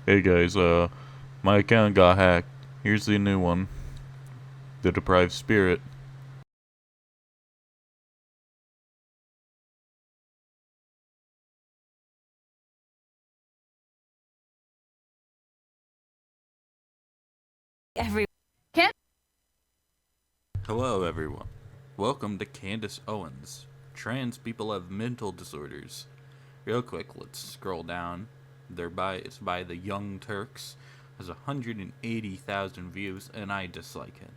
Hey guys, my account got hacked. Here's the new one. The Deprived Spirit. Every Can't Hello everyone. Welcome to Candace Owens. Trans people have mental disorders. Real quick, let's scroll down. It's by the Young Turks. Has 180,000 views, and I dislike it.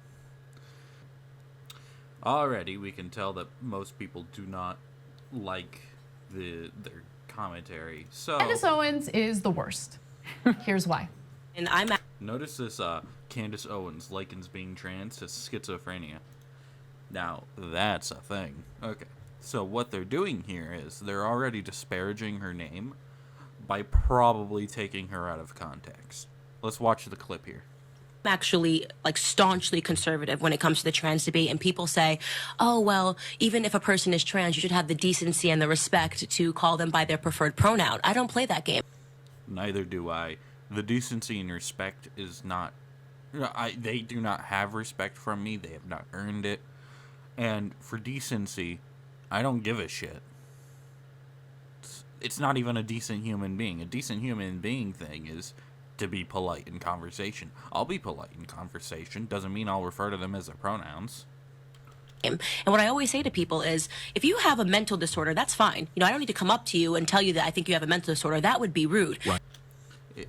Already, we can tell that most people do not like their commentary. So Candace Owens is the worst. Here's why. And I'm notice this Candace Owens likens being trans to schizophrenia. Now, that's a thing. Okay. So what they're doing here is they're already disparaging her name by probably taking her out of context. Let's watch the clip here. actually like staunchly conservative when it comes to the trans debate, and people say, oh, well, even if a person is trans, you should have the decency and the respect to call them by their preferred pronoun. I don't play that game. Neither do I. The decency and respect is not... They do not have respect from me. They have not earned it. And for decency, I don't give a shit. It's not even a decent human being. A decent human being thing is to be polite in conversation. I'll be polite in conversation. Doesn't mean I'll refer to them as their pronouns. And what I always say to people is, if you have a mental disorder, that's fine. You know, I don't need to come up to you and tell you that I think you have a mental disorder. That would be rude. Right.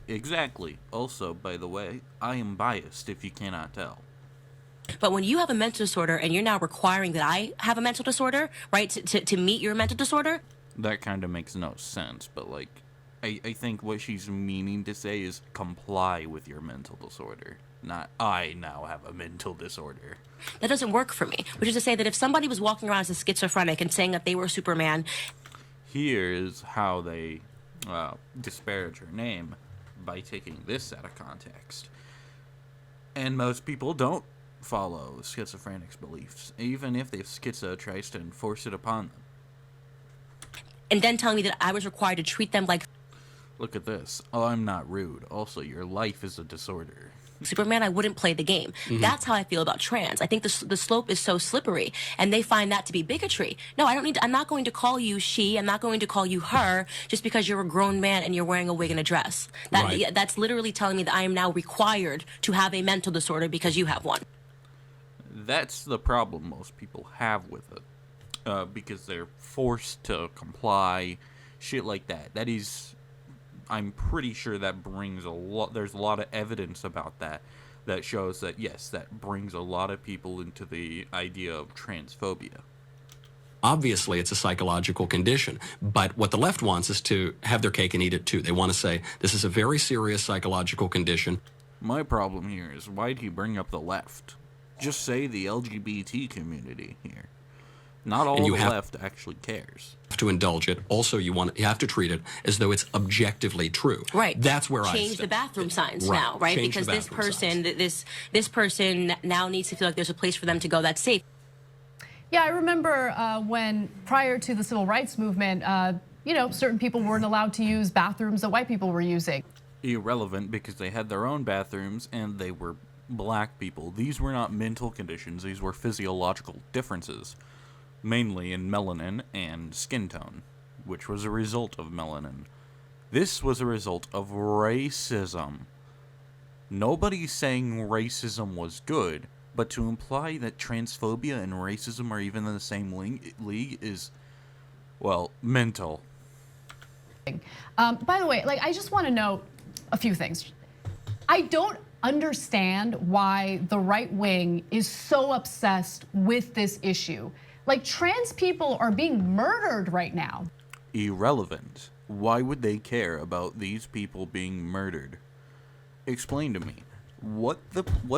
Exactly. Also, by the way, I am biased, if you cannot tell. But when you have a mental disorder and you're now requiring that I have a mental disorder, right, to meet your mental disorder? That kind of makes no sense, but, like, I think what she's meaning to say is comply with your mental disorder, not I now have a mental disorder. That doesn't work for me, which is to say that if somebody was walking around as a schizophrenic and saying that they were Superman... Here is how they disparage her name, by taking this out of context. And most people don't follow schizophrenics' beliefs, even if the schizo tries to enforce it upon them. And then telling me that I was required to treat them like... Look at this. Oh, I'm not rude. Also, your life is a disorder. Superman, I wouldn't play the game. Mm-hmm. That's how I feel about trans. I think the slope is so slippery, and they find that to be bigotry. No, I don't need. I'm not going to call you she. I'm not going to call you her just because you're a grown man and you're wearing a wig and a dress. That's literally telling me that I am now required to have a mental disorder because you have one. That's the problem most people have with it, because they're forced to comply, shit like that. That is... I'm pretty sure that brings a lot... There's a lot of evidence about that shows that, yes, that brings a lot of people into the idea of transphobia. Obviously, it's a psychological condition, but what the left wants is to have their cake and eat it too. They want to say, this is a very serious psychological condition. My problem here is, why do you bring up the left? Just say the LGBT community here. Not all the left actually cares. To indulge it. Also, you have to treat it as though it's objectively true. Right. That's where I change the bathroom signs now, right? Change because this person now needs to feel like there's a place for them to go that's safe. Yeah, I remember when prior to the civil rights movement, certain people weren't allowed to use bathrooms that white people were using. Irrelevant, because they had their own bathrooms and they were black people. These were not mental conditions. These were physiological differences. Mainly in melanin and skin tone, which was a result of melanin. This was a result of racism. Nobody's saying racism was good, but to imply that transphobia and racism are even in the same league is, well, mental. By the way, I just want to note a few things. I don't understand why the right wing is so obsessed with this issue. Trans people are being murdered right now. Irrelevant. Why would they care about these people being murdered? Explain to me. What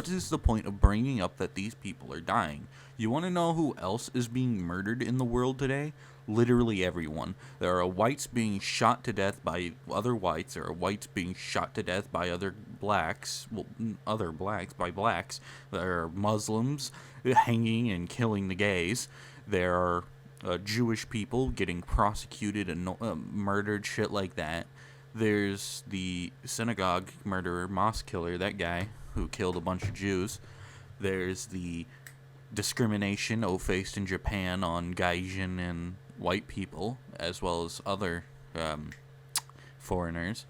is the point of bringing up that these people are dying? You want to know who else is being murdered in the world today? Literally everyone. There are whites being shot to death by other whites. There are whites being shot to death by other blacks. Well, other blacks by blacks. There are Muslims hanging and killing the gays. There are Jewish people getting prosecuted and murdered, shit like that. There's the synagogue murderer, mosque killer, that guy who killed a bunch of Jews. There's the discrimination faced in Japan on Gaijin and white people, as well as other foreigners.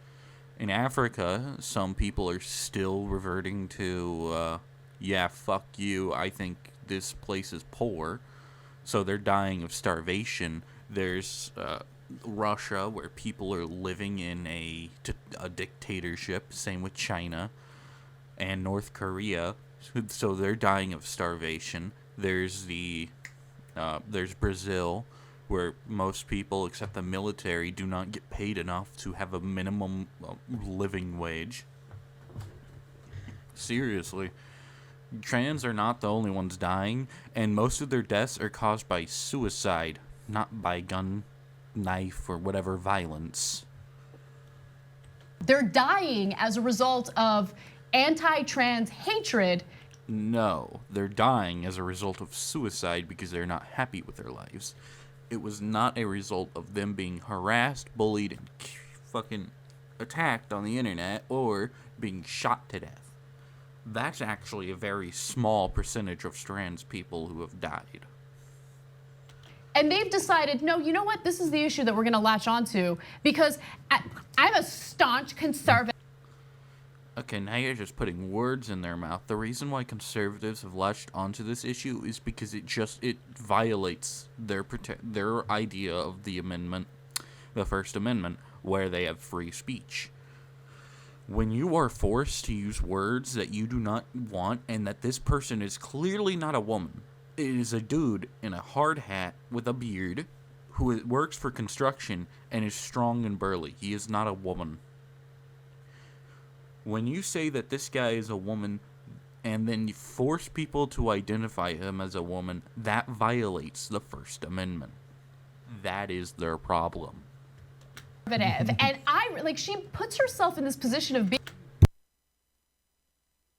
In Africa, some people are still reverting to, yeah, fuck you, I think this place is poor. So they're dying of starvation. There's Russia, where people are living in a dictatorship. Same with China and North Korea. So they're dying of starvation. There's Brazil, where most people, except the military, do not get paid enough to have a minimum living wage. Seriously. Trans are not the only ones dying, and most of their deaths are caused by suicide, not by gun, knife, or whatever violence. They're dying as a result of anti-trans hatred. No, they're dying as a result of suicide because they're not happy with their lives. It was not a result of them being harassed, bullied, and fucking attacked on the internet or being shot to death. That's actually a very small percentage of trans people who have died. And they've decided, no, you know what? This is the issue that we're going to latch onto because I'm a staunch conservative. Okay, now you're just putting words in their mouth. The reason why conservatives have latched onto this issue is because it violates their idea of the amendment, the First Amendment, where they have free speech. When you are forced to use words that you do not want, and that this person is clearly not a woman, it is a dude in a hard hat with a beard who works for construction and is strong and burly. He is not a woman. When you say that this guy is a woman and then you force people to identify him as a woman, that violates the First Amendment. That is their problem. And she puts herself in this position of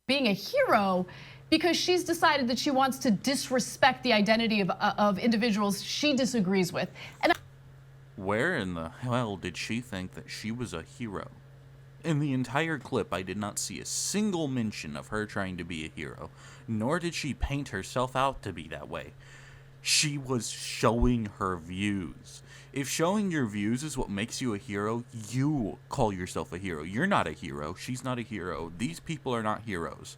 being a hero because she's decided that she wants to disrespect the identity of individuals she disagrees with. And where in the hell did she think that she was a hero? In the entire clip, I did not see a single mention of her trying to be a hero, nor did she paint herself out to be that way. She was showing her views. If showing your views is what makes you a hero, you call yourself a hero. You're not a hero. She's not a hero. These people are not heroes.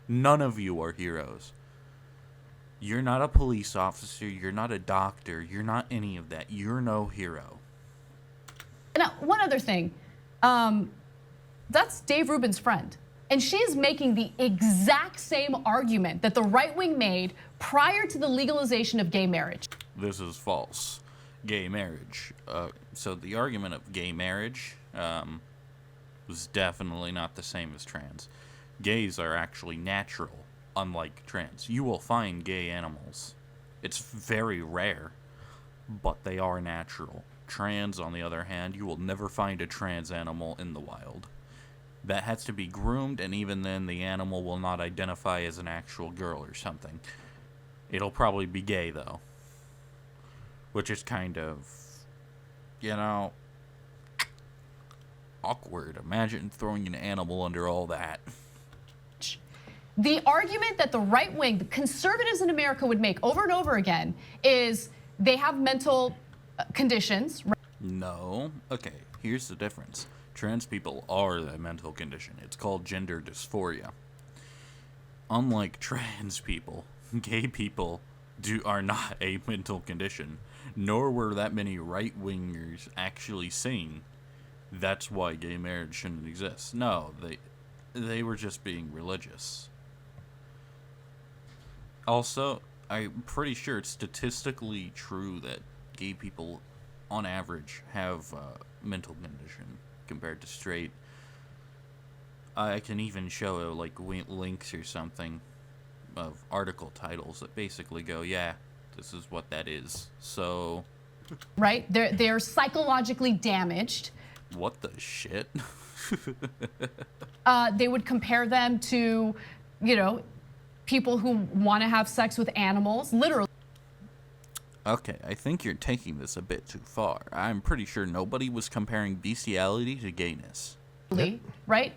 None of you are heroes. You're not a police officer. You're not a doctor. You're not any of that. You're no hero. Now, one other thing. That's Dave Rubin's friend. And she is making the exact same argument that the right wing made prior to the legalization of gay marriage. This is false. Gay marriage. So the argument of gay marriage was definitely not the same as trans. Gays are actually natural, unlike trans. You will find gay animals. It's very rare, but they are natural. Trans, on the other hand, you will never find a trans animal in the wild. That has to be groomed, and even then the animal will not identify as an actual girl or something. It'll probably be gay, though. Which is kind of, awkward. Imagine throwing an animal under all that. The argument that the right wing, the conservatives in America would make over and over again is they have mental conditions. No. Okay, here's the difference. Trans people are a mental condition. It's called gender dysphoria. Unlike trans people, gay people are not a mental condition, nor were that many right-wingers actually saying that's why gay marriage shouldn't exist. No, they were just being religious. Also, I'm pretty sure it's statistically true that gay people, on average, have mental condition compared to straight. I can even show links or something of article titles that basically go, yeah, this is what that is. So, right? They're psychologically damaged. What the shit? They would compare them to, people who want to have sex with animals, literally. Okay, I think you're taking this a bit too far. I'm pretty sure nobody was comparing bestiality to gayness. Right?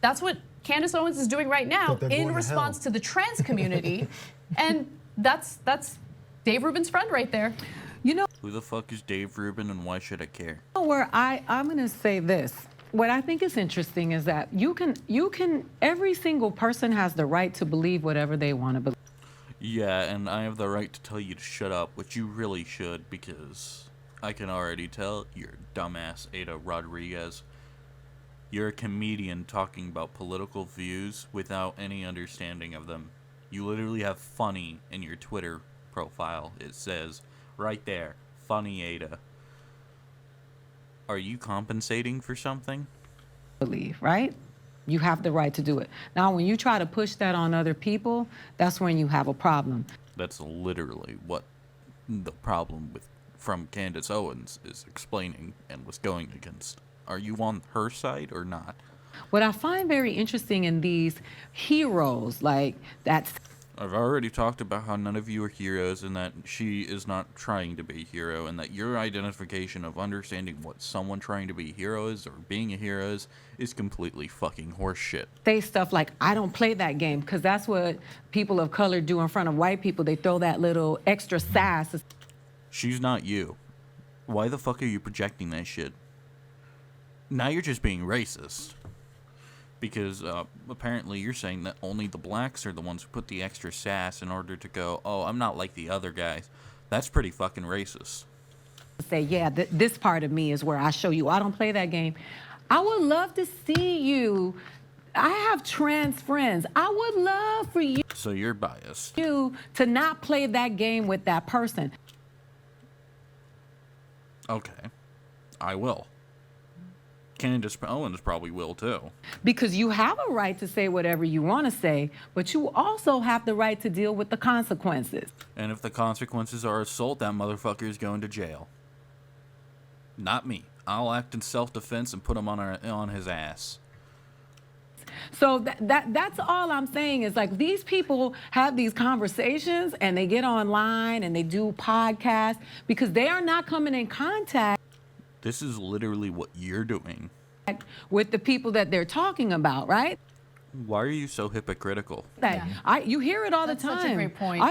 That's what Candace Owens is doing right now in response to the trans community. And that's Dave Rubin's friend right there. You know Who the fuck is Dave Rubin and why should I care? where I'm going to say this. What I think is interesting is that you can every single person has the right to believe whatever they want to believe. Yeah, and I have the right to tell you to shut up, which you really should, because I can already tell you're dumbass Ada Rodriguez. You're a comedian talking about political views without any understanding of them. You literally have funny in your Twitter profile. It says right there, funny Ada. Are you compensating for something? Believe, right? You have the right to do it. Now, when you try to push that on other people, that's when you have a problem. That's literally what the problem with from Candace Owens is explaining and was going against. Are you on her side or not? What I find very interesting in these heroes, like that's I've already talked about how none of you are heroes and that she is not trying to be a hero and that your identification of understanding what someone trying to be a hero is or being a hero is completely fucking horseshit. say stuff like, I don't play that game, because that's what people of color do in front of white people. They throw that little extra sass. She's not you. Why the fuck are you projecting that shit? Now you're just being racist. Because apparently you're saying that only the blacks are the ones who put the extra sass in order to go, oh, I'm not like the other guys. That's pretty fucking racist. Say, yeah, this part of me is where I show you I don't play that game. I would love to see you. I have trans friends. I would love for you So you're biased. to not play that game with that person. Okay. I will. Candace Owens probably will too. Because you have a right to say whatever you want to say, but you also have the right to deal with the consequences. And if the consequences are assault, that motherfucker is going to jail. Not me. I'll act in self-defense and put him on his ass. So that's all I'm saying is, like, these people have these conversations and they get online and they do podcasts because they are not coming in contact This is literally what you're doing. with the people that they're talking about, right? Why are you so hypocritical? That you hear it all That's the time. such a great point.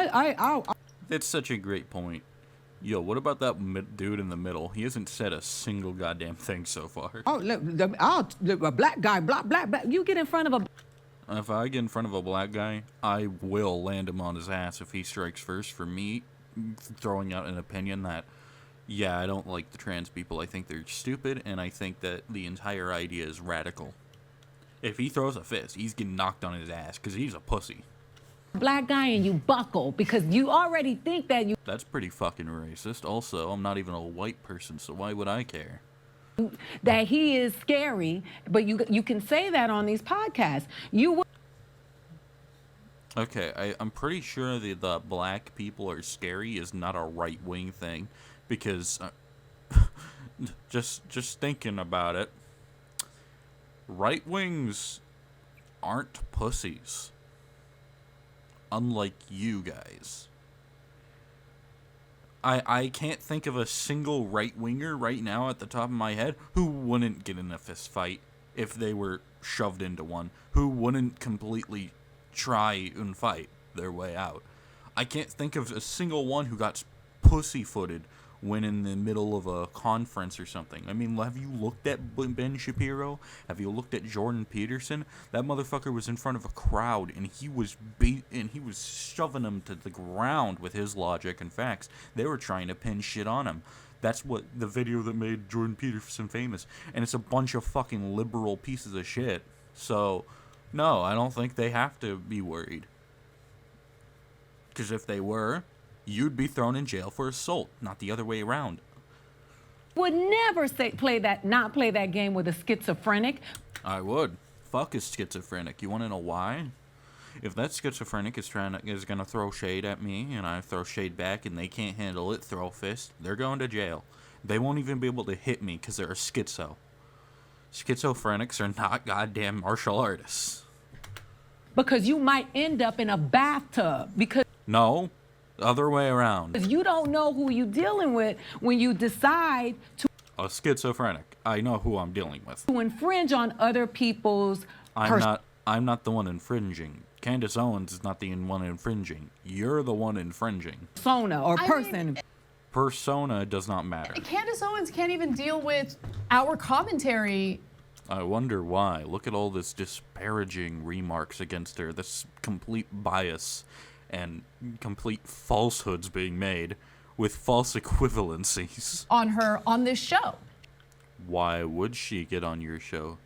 It's such a great point. Yo, what about that dude in the middle? He hasn't said a single goddamn thing so far. A black guy, black. You get in front of a. If I get in front of a black guy, I will land him on his ass if he strikes first. For me, throwing out an opinion that, yeah, I don't like the trans people. I think they're stupid, and I think that the entire idea is radical. If he throws a fist, he's getting knocked on his ass because he's a pussy. Black guy and you buckle because you already think that That's pretty fucking racist. Also, I'm not even a white person, so why would I care? that he is scary, but you can say that on these podcasts. Okay, I'm pretty sure the black people are scary is not a right-wing thing, because just thinking about it, right-wings aren't pussies. Unlike you guys. I can't think of a single right-winger right now at the top of my head who wouldn't get in a fist fight if they were shoved into one, who wouldn't completely try and fight their way out. I can't think of a single one who got pussyfooted when in the middle of a conference or something. I mean, have you looked at Ben Shapiro? Have you looked at Jordan Peterson? That motherfucker was in front of a crowd, and he was shoving them to the ground with his logic and facts. They were trying to pin shit on him. That's what the video that made Jordan Peterson famous. And it's a bunch of fucking liberal pieces of shit. So, no, I don't think they have to be worried. Because if they were, you'd be thrown in jail for assault, not the other way around. Would never not play that game with a schizophrenic. I would. Fuck is schizophrenic. You want to know why? If that schizophrenic is gonna throw shade at me, and I throw shade back, and they can't handle it, throw a fist, they're going to jail. They won't even be able to hit me because they're a schizo. Schizophrenics are not goddamn martial artists. Because you might end up in a bathtub. Because No, Other way around. You don't know who you're dealing with when you decide to A schizophrenic. I know who I'm dealing with. infringe on other people's I'm not the one infringing. Candace Owens is not the one infringing. You're the one infringing. persona or I person. mean, Persona does not matter. Candace Owens can't even deal with our commentary. I wonder why. Look at all this disparaging remarks against her, this complete bias and complete falsehoods being made with false equivalencies. On this show. Why would she get on your show?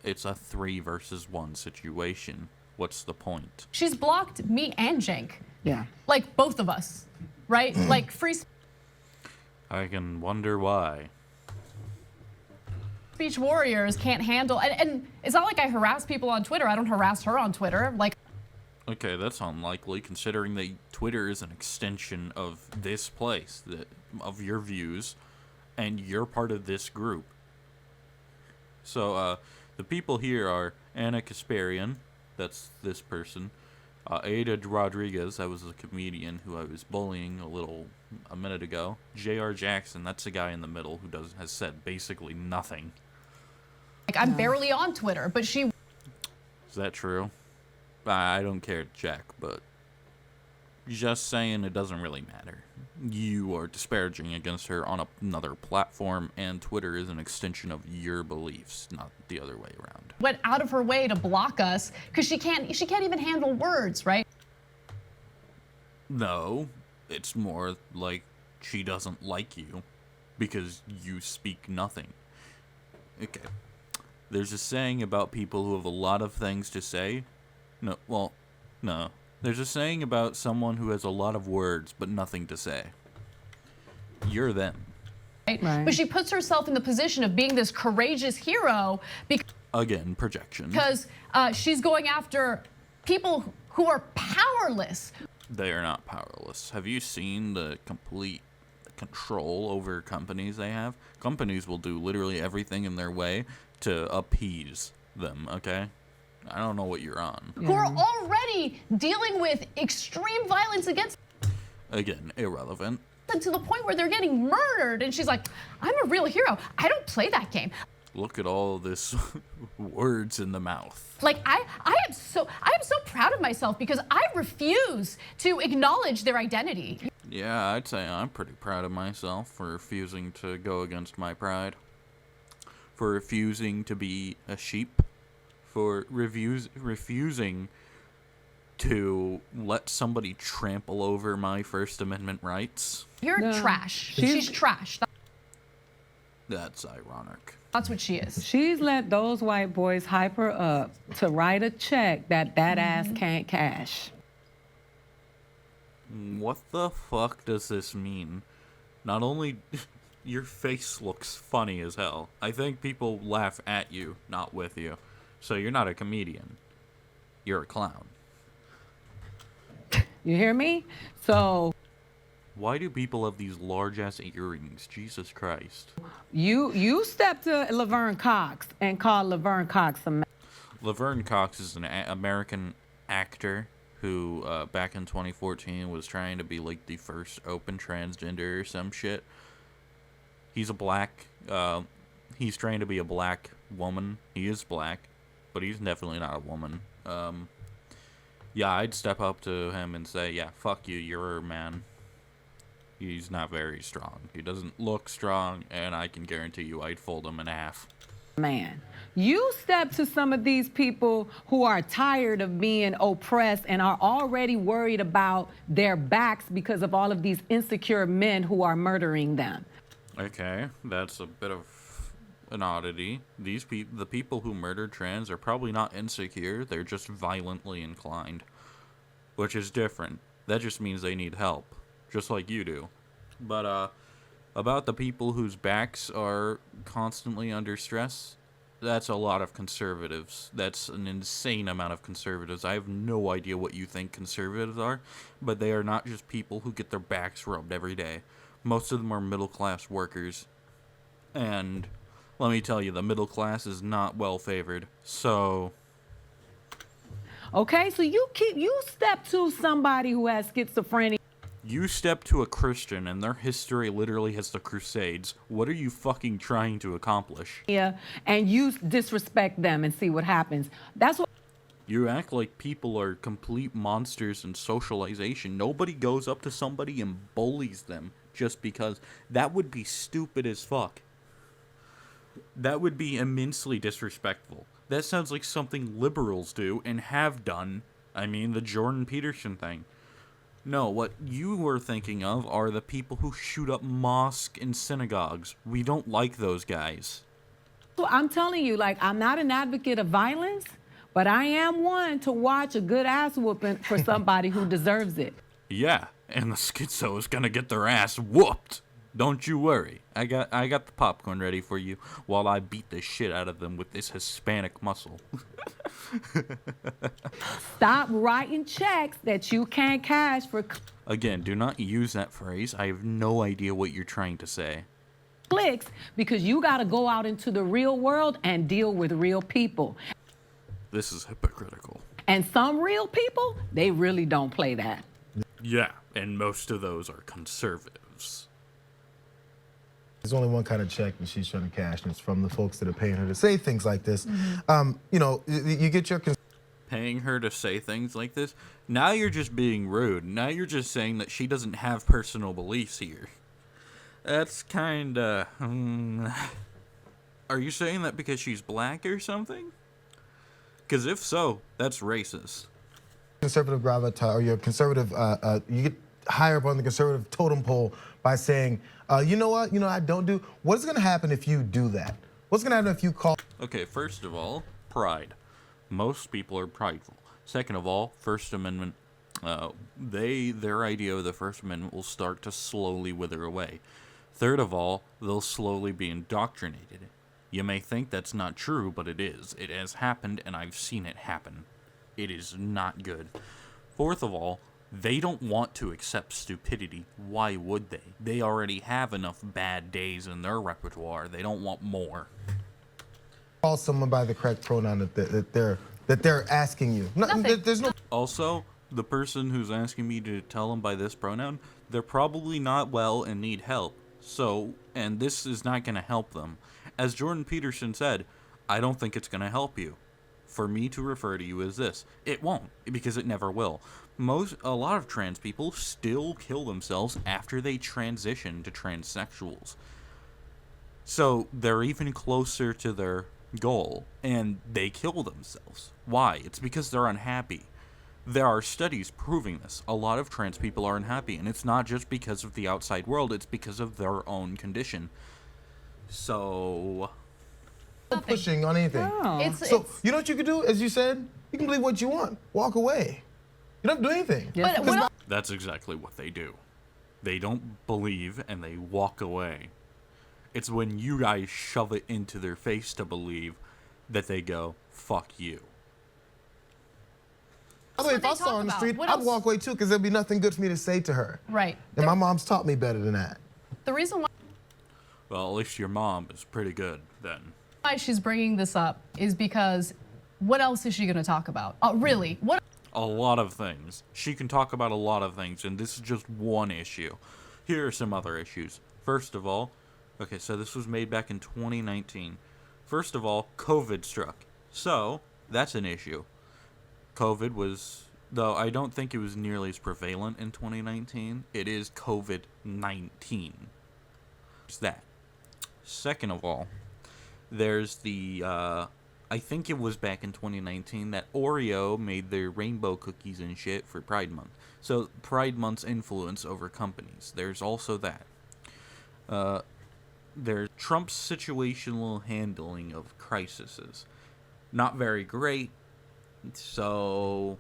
It's a 3 versus 1 situation. What's the point? She's blocked me and Jenk. Yeah. Like both of us, right? Like free I can wonder why. speech warriors can't handle, and it's not like I harass people on Twitter. I don't harass her on Twitter. Like, Okay, that's unlikely considering that Twitter is an extension of this place, of your views, and you're part of this group. So, the people here are Anna Kasparian, that's this person, Ada Rodriguez, that was a comedian who I was bullying a minute ago, J.R. Jackson, that's the guy in the middle who has said basically nothing. I'm barely on Twitter, but she Is that true? I don't care, Jack, but just saying it doesn't really matter. You are disparaging against her on another platform, and Twitter is an extension of your beliefs, not the other way around. went out of her way to block us because she can't even handle words, right? No, it's more like she doesn't like you because you speak nothing. Okay. There's a saying about people who have a lot of things to say. No. There's a saying about someone who has a lot of words but nothing to say. You're them. Right? Right. But she puts herself in the position of being this courageous hero Again, projection. because she's going after people who are powerless. They are not powerless. Have you seen the complete control over companies they have? Companies will do literally everything in their way to appease them, okay? I don't know what you're on. Who are already dealing with extreme violence against Again, irrelevant. them to the point where they're getting murdered. And she's like, I'm a real hero. I don't play that game. Look at all this words in the mouth. Like I am so proud of myself because I refuse to acknowledge their identity. Yeah, I'd say I'm pretty proud of myself for refusing to go against my pride. For refusing to be a sheep. For refusing to let somebody trample over my First Amendment rights. You're No. trash. She's trash. That's ironic. That's what she is. She's let those white boys hype her up to write a check that ass can't cash. What the fuck does this mean? Not only your face looks funny as hell, I think people laugh at you, not with you. So you're not a comedian. You're a clown. You hear me? So Why do people have these large ass earrings? Jesus Christ. you step to Laverne Cox and call Laverne Cox a man. Laverne Cox is an American actor who, back in 2014, was trying to be like the first open transgender or some shit. He's a black. He's trying to be a black woman. He is black, but he's definitely not a woman. Yeah, I'd step up to him and say, yeah, fuck you, you're a man. He's not very strong. He doesn't look strong, and I can guarantee you I'd fold him in half. Man, you step to some of these people who are tired of being oppressed and are already worried about their backs because of all of these insecure men who are murdering them. Okay, that's a bit of an oddity. The people who murdered trans are probably not insecure, they're just violently inclined. Which is different. That just means they need help. Just like you do. But, about the people whose backs are constantly under stress, that's a lot of conservatives. That's an insane amount of conservatives. I have no idea what you think conservatives are, but they are not just people who get their backs rubbed every day. Most of them are middle-class workers. And let me tell you, the middle class is not well favored. So, Okay, so you step to somebody who has schizophrenia. You step to a Christian and their history literally has the Crusades. What are you fucking trying to accomplish? Yeah, and you disrespect them and see what happens. That's what. You act like people are complete monsters in socialization. Nobody goes up to somebody and bullies them just because. That would be stupid as fuck. That would be immensely disrespectful. That sounds like something liberals do and have done. I mean, the Jordan Peterson thing. No, what you were thinking of are the people who shoot up mosques and synagogues. We don't like those guys. So I'm telling you, like, I'm not an advocate of violence, but I am one to watch a good ass whooping for somebody who deserves it. Yeah, and the schizo is gonna get their ass whooped. Don't you worry. I got the popcorn ready for you while I beat the shit out of them with this Hispanic muscle. Stop writing checks that you can't cash for Again, do not use that phrase. I have no idea what you're trying to say. clicks, because you got to go out into the real world and deal with real people. This is hypocritical. And some real people, they really don't play that. Yeah, and most of those are conservatives. There's only one kind of check that she's trying to cash, and it's from the folks that are paying her to say things like this. You know, you get your... Paying her to say things like this? Now you're just being rude. Now you're just saying that she doesn't have personal beliefs here. That's kinda... Are you saying that because she's black or something? Because if so, that's racist. Conservative gravitas, or your conservative, you get higher up on the conservative totem pole by saying, you know what, I don't do... What's going to happen if you do that? What's going to happen if you call... Okay, first of all, pride. Most people are prideful. Second of all, First Amendment, their idea of the First Amendment will start to slowly wither away. Third of all, they'll slowly be indoctrinated. You may think that's not true, but it is. It has happened, and I've seen it happen. It is not good. Fourth of all, they don't want to accept stupidity. Why would they? They already have enough bad days in their repertoire. They don't want more. Call someone by the correct pronoun that they're asking you. There's no... Also, the person who's asking me to tell them by this pronoun, they're probably not well and need help. So, and this is not going to help them. As Jordan Peterson said, I don't think it's going to help you. For me to refer to you as this. It won't, because it never will. A lot of trans people still kill themselves after they transition to transsexuals. So, they're even closer to their goal, and they kill themselves. Why? It's because they're unhappy. There are studies proving this. A lot of trans people are unhappy, and it's not just because of the outside world, it's because of their own condition. So... pushing on anything. Oh. You know what you could do, as you said? You can believe what you want. Walk away. You don't have to do anything. Yes. But That's exactly what they do. They don't believe, and they walk away. It's when you guys shove it into their face to believe that they go, fuck you. By the way, if they I saw her talk on the about. street, What I'd else? walk away too, because there'd be nothing good for me to say to her. Right. And my mom's taught me better than that. The reason Well, at least your mom is pretty good, then. why she's bringing this up is because what else is she going to talk about? Really? What? A lot of things. She can talk about a lot of things, and this is just one issue. Here are some other issues. First of all, okay, so this was made back in 2019. First of all, COVID struck. So, that's an issue. COVID was, though I don't think it was nearly as prevalent in 2019, it is COVID-19. It's that. Second of all, there's the, I think it was back in 2019 that Oreo made their rainbow cookies and shit for Pride Month. So, Pride Month's influence over companies. There's also that. There's Trump's situational handling of crises. Not very great, so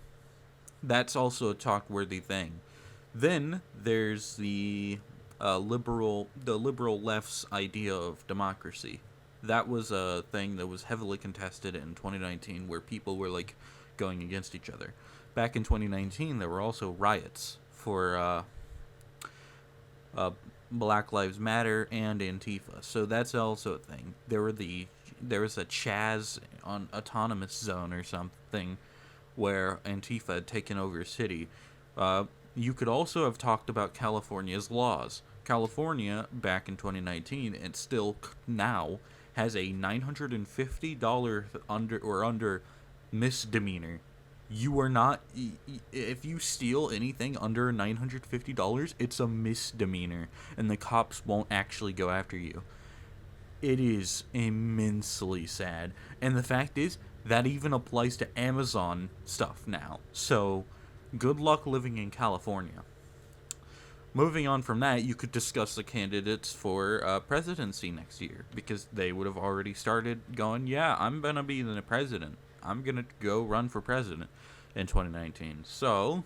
that's also a talk-worthy thing. Then there's the liberal left's idea of democracy. That was a thing that was heavily contested in 2019, where people were like going against each other. Back in 2019, there were also riots for Black Lives Matter and Antifa. So that's also a thing. There was a Chaz on Autonomous Zone or something where Antifa had taken over a city. You could also have talked about California's laws. California, back in 2019, and still now, has a $950 under misdemeanor. You are not, if you steal anything under $950, it's a misdemeanor, and the cops won't actually go after you. It is immensely sad. And the fact is, that even applies to Amazon stuff now. So, good luck living in California. Moving on from that, you could discuss the candidates for presidency next year, because they would have already started going, yeah, I'm going to be the president. I'm going to go run for president in 2019. So,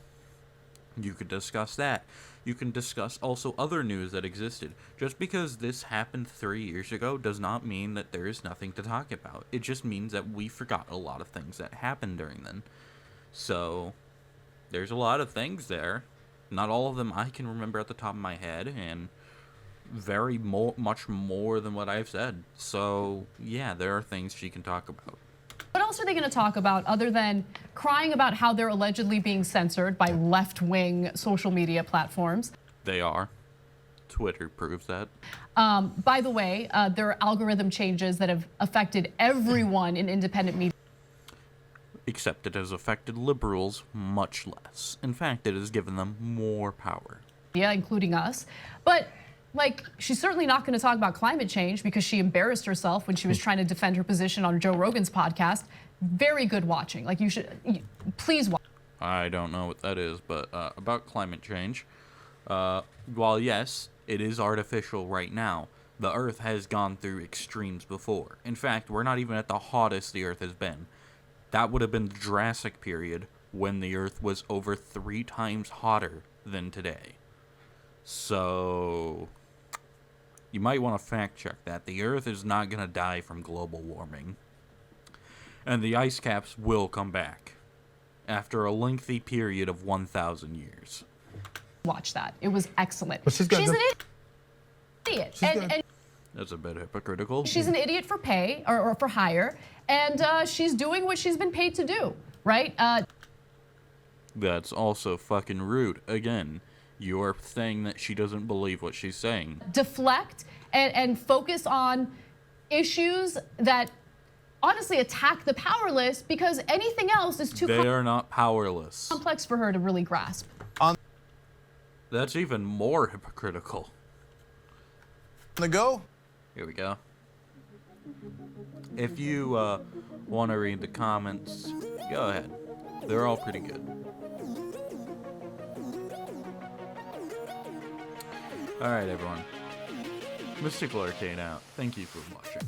you could discuss that. You can discuss also other news that existed. Just because this happened 3 years ago does not mean that there is nothing to talk about. It just means that we forgot a lot of things that happened during then. So, there's a lot of things there. Not all of them I can remember at the top of my head, and much more than what I've said. So, yeah, there are things she can talk about. What else are they going to talk about other than crying about how they're allegedly being censored by left-wing social media platforms? They are. Twitter proves that. By the way, there are algorithm changes that have affected everyone in independent media. Except it has affected liberals much less. In fact, it has given them more power. Yeah, including us. But, like, she's certainly not going to talk about climate change because she embarrassed herself when she was trying to defend her position on Joe Rogan's podcast. Very good watching. Like, please watch. I don't know what that is, but about climate change. While yes, it is artificial right now, the Earth has gone through extremes before. In fact, we're not even at the hottest the Earth has been. That would have been the Jurassic period, when the Earth was over 3 times hotter than today. So, you might want to fact check that. The Earth is not going to die from global warming. And the ice caps will come back after a lengthy period of 1,000 years. Watch that. It was excellent. But she's an idiot. That's a bit hypocritical. She's an idiot for pay or for hire, and she's doing what she's been paid to do, right? That's also fucking rude. Again, you're saying that she doesn't believe what she's saying. Deflect and focus on issues that honestly attack the powerless, because anything else is too They are not powerless. complex for her to really grasp. That's even more hypocritical. On the go? Here we go. If you want to read the comments, go ahead. They're all pretty good. Alright, everyone. Mystical Arcane out. Thank you for watching.